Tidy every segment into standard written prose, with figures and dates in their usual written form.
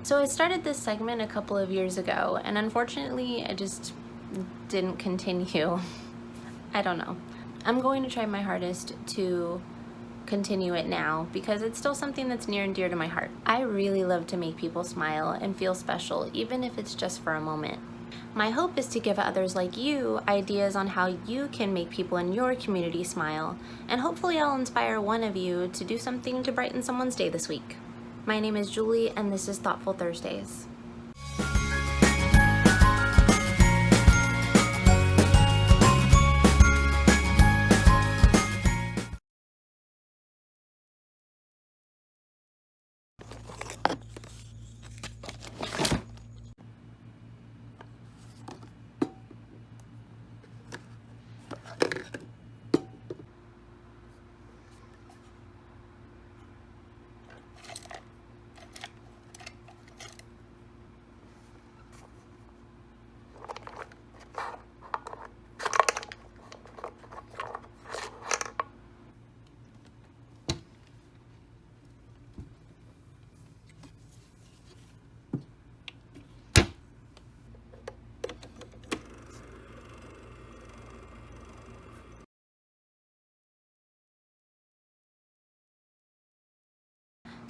So I started this segment a couple of years ago, and unfortunately I just didn't continue. I don't know. I'm going to try my hardest to continue it now because it's still something that's near and dear to my heart. I really love to make people smile and feel special, even if it's just for a moment. My hope is to give others like you ideas on how you can make people in your community smile, and hopefully I'll inspire one of you to do something to brighten someone's day this week. My name is Julie, and this is Thoughtful Thursdays.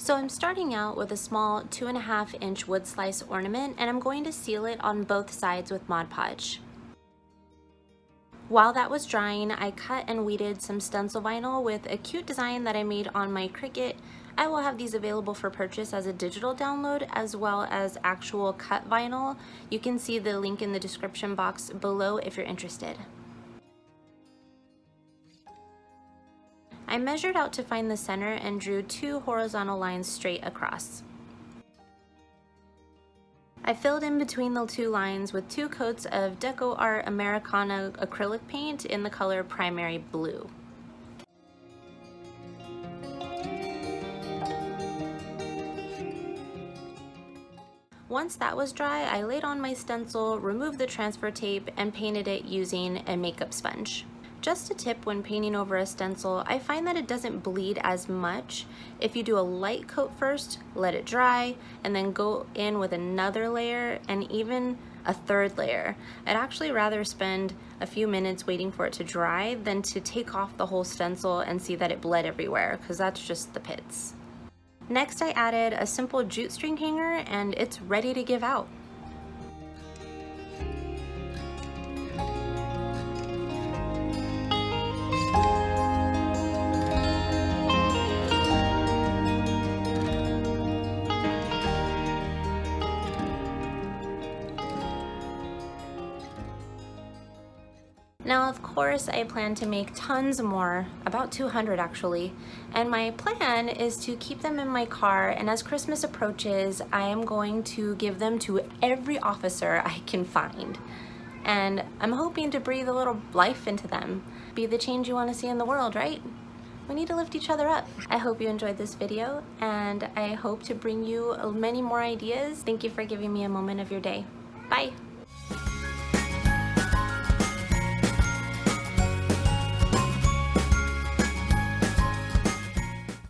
So I'm starting out with a small 2.5-inch wood slice ornament, and I'm going to seal it on both sides with Mod Podge. While that was drying, I cut and weeded some stencil vinyl with a cute design that I made on my Cricut. I will have these available for purchase as a digital download as well as actual cut vinyl. You can see the link in the description box below if you're interested. I measured out to find the center and drew 2 horizontal lines straight across. I filled in between the 2 lines with 2 coats of DecoArt Americana acrylic paint in the color Primary Blue. Once that was dry, I laid on my stencil, removed the transfer tape, and painted it using a makeup sponge. Just a tip when painting over a stencil, I find that it doesn't bleed as much if you do a light coat first, let it dry, and then go in with another layer and even a 3rd layer. I'd actually rather spend a few minutes waiting for it to dry than to take off the whole stencil and see that it bled everywhere, because that's just the pits. Next, I added a simple jute string hanger, and it's ready to give out. Now, of course, I plan to make tons more, about 200 actually, and my plan is to keep them in my car, and as Christmas approaches, I am going to give them to every officer I can find. And I'm hoping to breathe a little life into them. Be the change you want to see in the world, right? We need to lift each other up. I hope you enjoyed this video, and I hope to bring you many more ideas. Thank you for giving me a moment of your day. Bye.